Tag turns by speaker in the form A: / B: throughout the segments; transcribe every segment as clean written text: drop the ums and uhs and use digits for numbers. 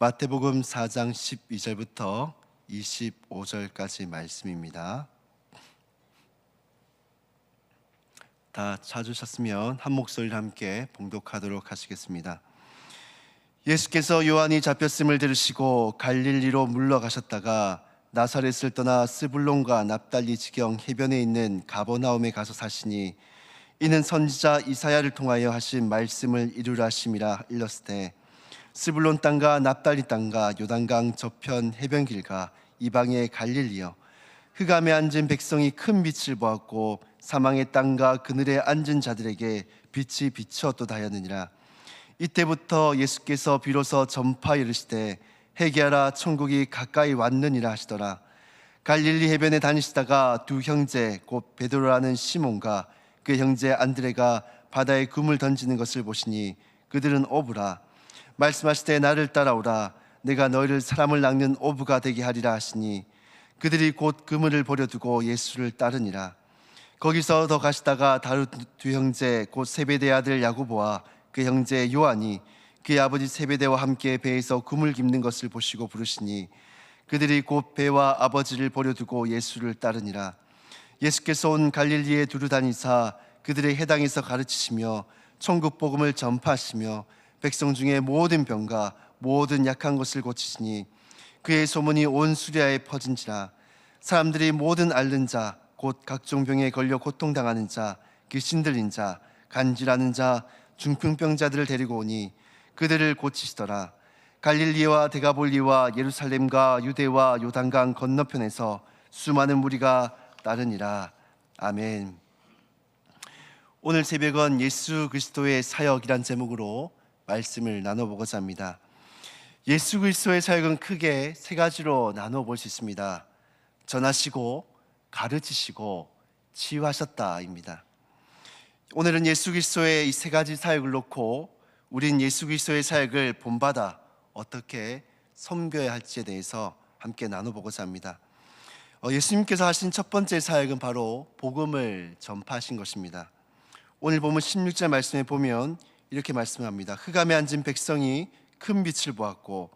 A: 마태복음 4장 12절부터 25절까지 말씀입니다. 다 찾으셨으면 한 목소리로 함께 봉독하도록 하시겠습니다. 예수께서 요한이 잡혔음을 들으시고 갈릴리로 물러가셨다가 나사렛을 떠나 스불론과 납달리 지경 해변에 있는 가버나움에 가서 사시니 이는 선지자 이사야를 통하여 하신 말씀을 이루라 하심이라. 일렀으되 스불론 땅과 납달리 땅과 요단강 저편 해변길과 이방의 갈릴리여, 흑암에 앉은 백성이 큰 빛을 보았고 사망의 땅과 그늘에 앉은 자들에게 빛이 비추었도다 하였느니라. 이때부터 예수께서 비로소 전파하여 이르시되 회개하라, 천국이 가까이 왔느니라 하시더라. 갈릴리 해변에 다니시다가 두 형제 곧 베드로라는 시몬과 그 형제 안드레가 바다에 금을 던지는 것을 보시니 그들은 어부라. 말씀하시되 나를 따라오라, 내가 너희를 사람을 낚는 어부가 되게 하리라 하시니 그들이 곧 그물을 버려두고 예수를 따르니라. 거기서 더 가시다가 다른 두 형제 곧 세베대 아들 야고보와 그 형제 요한이 그의 아버지 세베대와 함께 배에서 그물 깁는 것을 보시고 부르시니 그들이 곧 배와 아버지를 버려두고 예수를 따르니라. 예수께서 온 갈릴리에 두루 다니사 그들의 해당에서 가르치시며 천국 복음을 전파하시며 백성 중에 모든 병과 모든 약한 것을 고치시니 그의 소문이 온 수리아에 퍼진지라. 사람들이 모든 앓는 자 곧 각종 병에 걸려 고통당하는 자, 귀신 들린 자, 간질하는 자, 중풍병자들을 데리고 오니 그들을 고치시더라. 갈릴리와 데가볼리와 예루살렘과 유대와 요단강 건너편에서 수많은 무리가 따르니라. 아멘. 오늘 새벽은 예수 그리스도의 사역이란 제목으로 말씀을 나눠보고자 합니다. 예수 그리스도의 사역은 크게 세 가지로 나눠볼 수 있습니다. 전하시고, 가르치시고, 치유하셨다입니다. 오늘은 예수 그리스도의 이 세 가지 사역을 놓고 우린 예수 그리스도의 사역을 본받아 어떻게 섬겨야 할지에 대해서 함께 나눠보고자 합니다. 예수님께서 하신 첫 번째 사역은 바로 복음을 전파하신 것입니다. 오늘 보면 16절 말씀에 보면 이렇게 말씀합니다. 흑암에 앉은 백성이 큰 빛을 보았고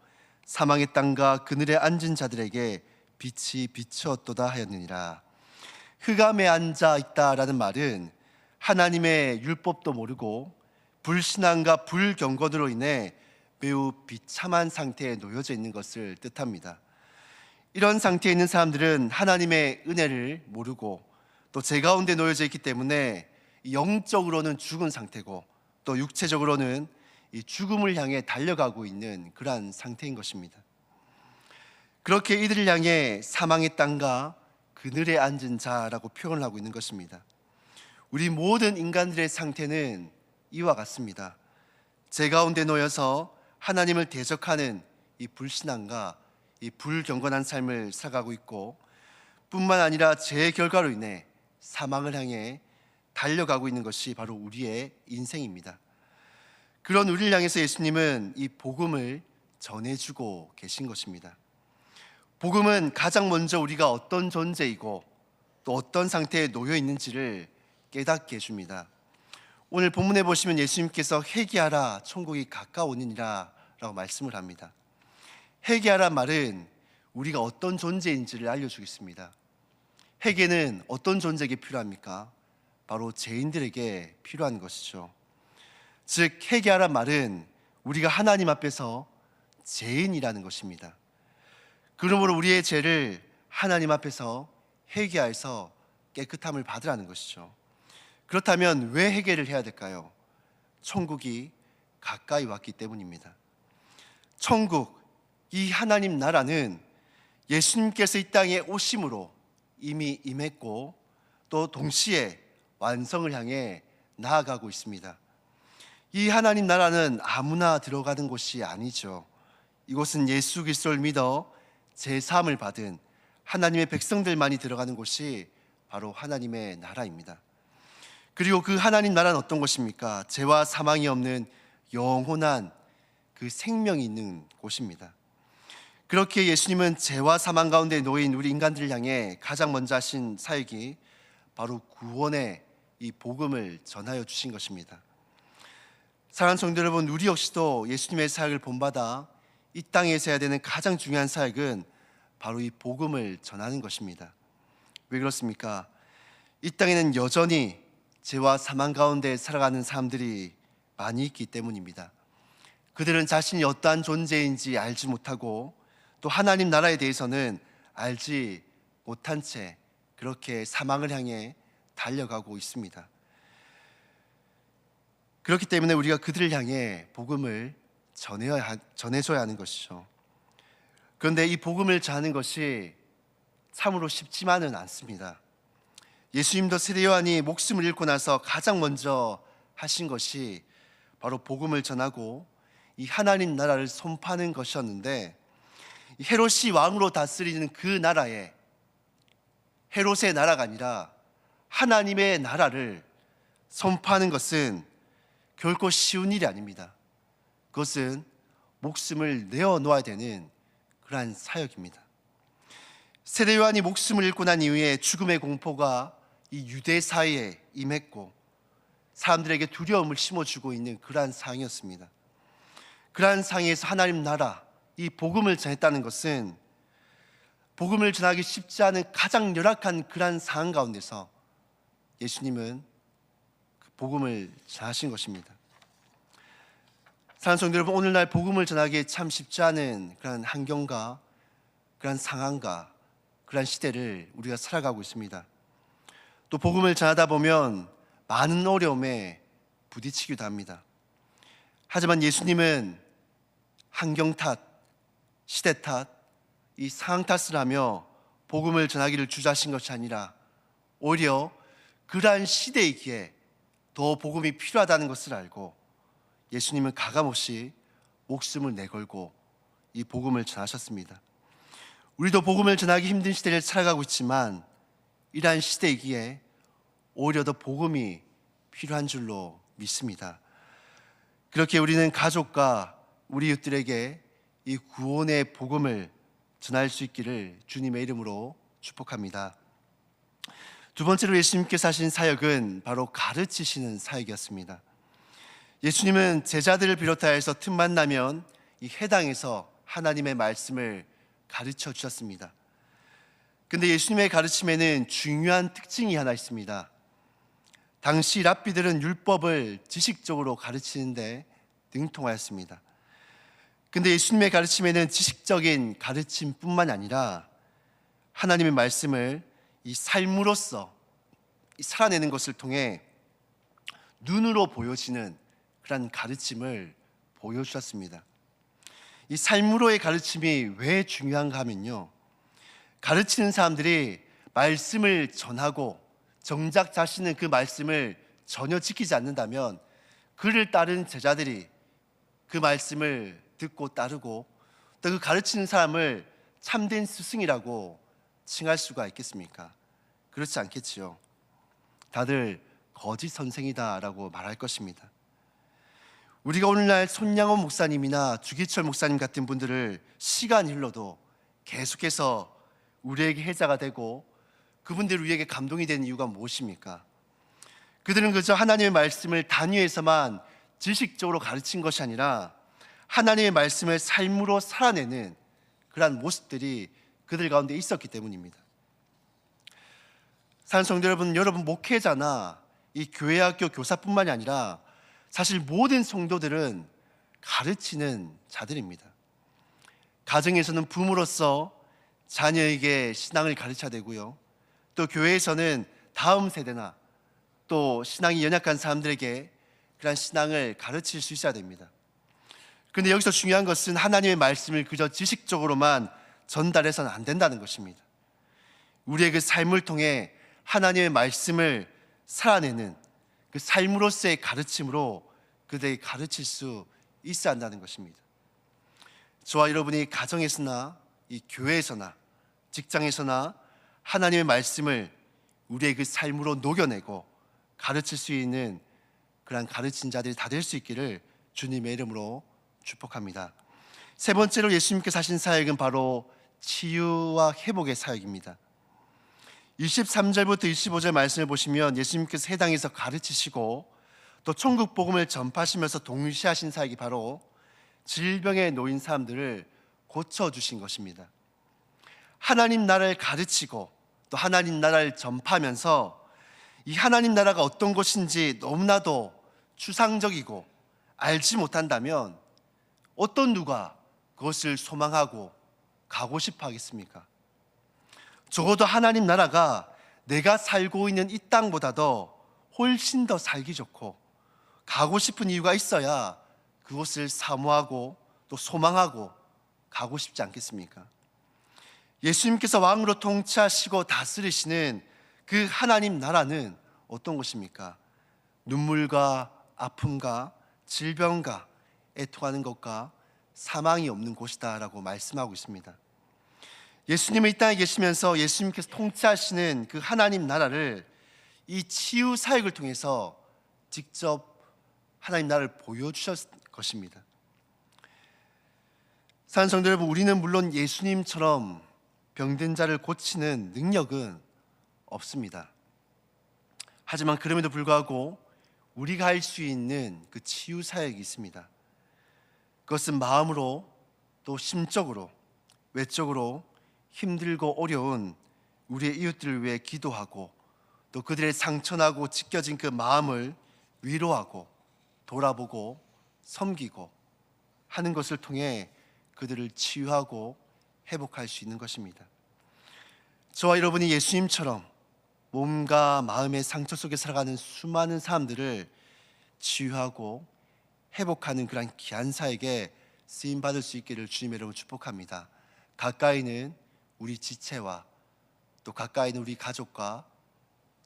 A: 사망의 땅과 그늘에 앉은 자들에게 빛이 비추었도다 하였느니라. 흑암에 앉아 있다라는 말은 하나님의 율법도 모르고 불신앙과 불경건으로 인해 매우 비참한 상태에 놓여져 있는 것을 뜻합니다. 이런 상태에 있는 사람들은 하나님의 은혜를 모르고 또 제 가운데 놓여져 있기 때문에 영적으로는 죽은 상태고 또 육체적으로는 이 죽음을 향해 달려가고 있는 그러한 상태인 것입니다. 그렇게 이들을 향해 사망의 땅과 그늘에 앉은 자라고 표현을 하고 있는 것입니다. 우리 모든 인간들의 상태는 이와 같습니다. 제 가운데 놓여서 하나님을 대적하는 이 불신앙과 이 불경건한 삶을 살아가고 있고 뿐만 아니라 제 결과로 인해 사망을 향해 달려가고 있는 것이 바로 우리의 인생입니다. 그런 우리를 향해서 예수님은 이 복음을 전해주고 계신 것입니다. 복음은 가장 먼저 우리가 어떤 존재이고 또 어떤 상태에 놓여 있는지를 깨닫게 해줍니다. 오늘 본문에 보시면 예수님께서 회개하라, 천국이 가까우니라 라고 말씀을 합니다. 회개하란 말은 우리가 어떤 존재인지를 알려주겠습니다. 회개는 어떤 존재에게 필요합니까? 바로 죄인들에게 필요한 것이죠. 즉 회개하란 말은 우리가 하나님 앞에서 죄인이라는 것입니다. 그러므로 우리의 죄를 하나님 앞에서 회개해서 깨끗함을 받으라는 것이죠. 그렇다면 왜 회개를 해야 될까요? 천국이 가까이 왔기 때문입니다. 천국, 이 하나님 나라는 예수님께서 이 땅에 오심으로 이미 임했고 또 동시에 완성을 향해 나아가고 있습니다. 이 하나님 나라는 아무나 들어가는 곳이 아니죠. 이곳은 예수 그리스도를 믿어 제사함을 받은 하나님의 백성들만이 들어가는 곳이 바로 하나님의 나라입니다. 그리고 그 하나님 나라는 어떤 곳입니까? 죄와 사망이 없는 영원한 그 생명이 있는 곳입니다. 그렇게 예수님은 죄와 사망 가운데 놓인 우리 인간들을 향해 가장 먼저 하신 사역이 바로 구원의 이 복음을 전하여 주신 것입니다. 사랑하는 성도 여러분, 우리 역시도 예수님의 사역을 본받아 이 땅에서 해야 되는 가장 중요한 사역은 바로 이 복음을 전하는 것입니다. 왜 그렇습니까? 이 땅에는 여전히 죄와 사망 가운데 살아가는 사람들이 많이 있기 때문입니다. 그들은 자신이 어떠한 존재인지 알지 못하고 또 하나님 나라에 대해서는 알지 못한 채 그렇게 사망을 향해 달려가고 있습니다. 그렇기 때문에 우리가 그들을 향해 복음을 전해줘야 하는 것이죠. 그런데 이 복음을 전하는 것이 참으로 쉽지만은 않습니다. 예수님도 세례 요한이 목숨을 잃고 나서 가장 먼저 하신 것이 바로 복음을 전하고 이 하나님 나라를 선포하는 것이었는데, 헤롯이 왕으로 다스리는 그 나라에 헤롯의 나라가 아니라 하나님의 나라를 선포하는 것은 결코 쉬운 일이 아닙니다. 그것은 목숨을 내어놓아야 되는 그러한 사역입니다. 세례 요한이 목숨을 잃고 난 이후에 죽음의 공포가 이 유대 사회에 임했고 사람들에게 두려움을 심어주고 있는 그러한 상황이었습니다. 그러한 상황에서 하나님 나라, 이 복음을 전했다는 것은 복음을 전하기 쉽지 않은 가장 열악한 그러한 상황 가운데서 예수님은 그 복음을 전하신 것입니다. 사랑하는 성도 여러분, 오늘날 복음을 전하기 참 쉽지 않은 그러한 환경과 그러한 상황과 그러한 시대를 우리가 살아가고 있습니다. 또 복음을 전하다 보면 많은 어려움에 부딪히기도 합니다. 하지만 예수님은 환경 탓, 시대 탓, 이 상황 탓을 하며 복음을 전하기를 주저하신 것이 아니라 오히려 그러한 시대이기에 더 복음이 필요하다는 것을 알고 예수님은 가감없이 목숨을 내걸고 이 복음을 전하셨습니다. 우리도 복음을 전하기 힘든 시대를 살아가고 있지만 이러한 시대이기에 오히려 더 복음이 필요한 줄로 믿습니다. 그렇게 우리는 가족과 우리 이웃들에게 이 구원의 복음을 전할 수 있기를 주님의 이름으로 축복합니다. 두 번째로 예수님께서 하신 사역은 바로 가르치시는 사역이었습니다. 예수님은 제자들을 비롯하여서 틈만 나면 이 회당에서 하나님의 말씀을 가르쳐 주셨습니다. 근데 예수님의 가르침에는 중요한 특징이 하나 있습니다. 당시 랍비들은 율법을 지식적으로 가르치는데 능통하였습니다. 근데 예수님의 가르침에는 지식적인 가르침뿐만 아니라 하나님의 말씀을 이 삶으로서 살아내는 것을 통해 눈으로 보여지는 그런 가르침을 보여주셨습니다. 이 삶으로의 가르침이 왜 중요한가 하면요, 가르치는 사람들이 말씀을 전하고 정작 자신은 그 말씀을 전혀 지키지 않는다면 그를 따르는 제자들이 그 말씀을 듣고 따르고 또 그 가르치는 사람을 참된 스승이라고 칭할 수가 있겠습니까? 그렇지 않겠지요. 다들 거짓 선생이다라고 말할 것입니다. 우리가 오늘날 손양원 목사님이나 주기철 목사님 같은 분들을 시간이 흘러도 계속해서 우리에게 혜자가 되고 그분들이 우리에게 감동이 되는 이유가 무엇입니까? 그들은 그저 하나님의 말씀을 단위에서만 지식적으로 가르친 것이 아니라 하나님의 말씀을 삶으로 살아내는 그러한 모습들이 그들 가운데 있었기 때문입니다. 사랑하는 성도 여러분, 여러분 목회자나 이 교회학교 교사뿐만이 아니라 사실 모든 성도들은 가르치는 자들입니다. 가정에서는 부모로서 자녀에게 신앙을 가르쳐야 되고요, 또 교회에서는 다음 세대나 또 신앙이 연약한 사람들에게 그런 신앙을 가르칠 수 있어야 됩니다. 그런데 여기서 중요한 것은 하나님의 말씀을 그저 지식적으로만 전달해서는 안 된다는 것입니다. 우리의 그 삶을 통해 하나님의 말씀을 살아내는 그 삶으로서의 가르침으로 그들에게 가르칠 수 있어야 한다는 것입니다. 저와 여러분이 가정에서나 이 교회에서나 직장에서나 하나님의 말씀을 우리의 그 삶으로 녹여내고 가르칠 수 있는 그러한 가르친 자들이 다 될 수 있기를 주님의 이름으로 축복합니다. 세 번째로 예수님께서 하신 사역은 바로 치유와 회복의 사역입니다. 23절부터 25절 말씀을 보시면 예수님께서 회당에서 가르치시고 또 천국 복음을 전파하시면서 동시에 하신 사역이 바로 질병에 놓인 사람들을 고쳐주신 것입니다. 하나님 나라를 가르치고 또 하나님 나라를 전파하면서 이 하나님 나라가 어떤 것인지 너무나도 추상적이고 알지 못한다면 어떤 누가 그것을 소망하고 가고 싶어 하겠습니까? 적어도 하나님 나라가 내가 살고 있는 이 땅보다도 훨씬 더 살기 좋고 가고 싶은 이유가 있어야 그것을 사모하고 또 소망하고 가고 싶지 않겠습니까? 예수님께서 왕으로 통치하시고 다스리시는 그 하나님 나라는 어떤 것입니까? 눈물과 아픔과 질병과 애통하는 것과 사망이 없는 곳이다라고 말씀하고 있습니다. 예수님은 이 땅에 계시면서 예수님께서 통치하시는 그 하나님 나라를 이 치유 사역을 통해서 직접 하나님 나라를 보여주셨을 것입니다. 사랑하는 성도 여러분, 우리는 물론 예수님처럼 병든 자를 고치는 능력은 없습니다. 하지만 그럼에도 불구하고 우리가 할 수 있는 그 치유 사역이 있습니다. 그것은 마음으로 또 심적으로 외적으로 힘들고 어려운 우리의 이웃들을 위해 기도하고 또 그들의 상처나고 찢겨진 그 마음을 위로하고 돌아보고 섬기고 하는 것을 통해 그들을 치유하고 회복할 수 있는 것입니다. 저와 여러분이 예수님처럼 몸과 마음의 상처 속에 살아가는 수많은 사람들을 치유하고 회복하는 그런 귀한 사역에 쓰임받을 수 있기를 주님의 이름으로 축복합니다. 가까이는 우리 지체와 또 가까이는 우리 가족과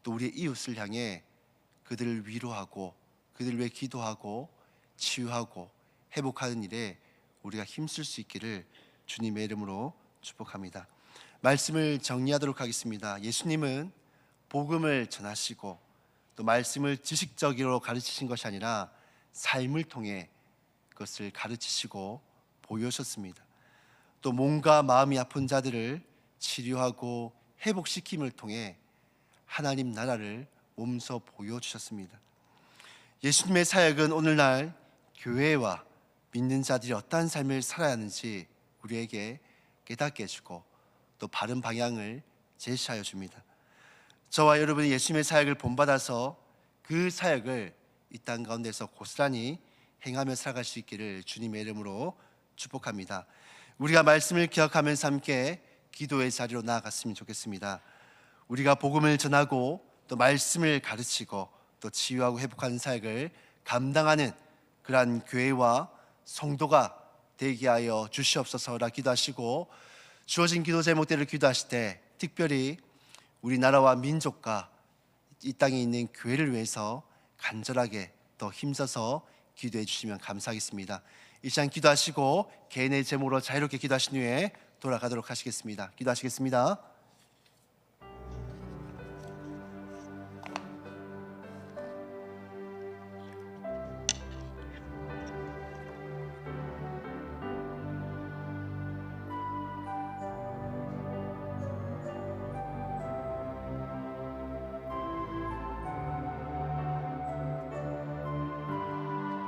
A: 또 우리의 이웃을 향해 그들을 위로하고 그들을 위해 기도하고 치유하고 회복하는 일에 우리가 힘쓸 수 있기를 주님의 이름으로 축복합니다. 말씀을 정리하도록 하겠습니다. 예수님은 복음을 전하시고 또 말씀을 지식적으로 가르치신 것이 아니라 삶을 통해 그것을 가르치시고 보여주셨습니다. 또 몸과 마음이 아픈 자들을 치료하고 회복시킴을 통해 하나님 나라를 몸소 보여주셨습니다. 예수님의 사역은 오늘날 교회와 믿는 자들이 어떠한 삶을 살아야 하는지 우리에게 깨닫게 해주고 또 바른 방향을 제시하여 줍니다. 저와 여러분이 예수님의 사역을 본받아서 그 사역을 이 땅 가운데서 고스란히 행하며 살아갈 수 있기를 주님의 이름으로 축복합니다. 우리가 말씀을 기억하면서 함께 기도의 자리로 나아갔으면 좋겠습니다. 우리가 복음을 전하고 또 말씀을 가르치고 또 치유하고 회복하는 사역을 감당하는 그러한 교회와 성도가 되게 하여 주시옵소서라 기도하시고, 주어진 기도 제목들을 기도하실 때 특별히 우리나라와 민족과 이 땅에 있는 교회를 위해서 간절하게 더 힘써서 기도해 주시면 감사하겠습니다. 이 시간 기도하시고 개인의 제목으로 자유롭게 기도하신 후에 돌아가도록 하시겠습니다. 기도하시겠습니다.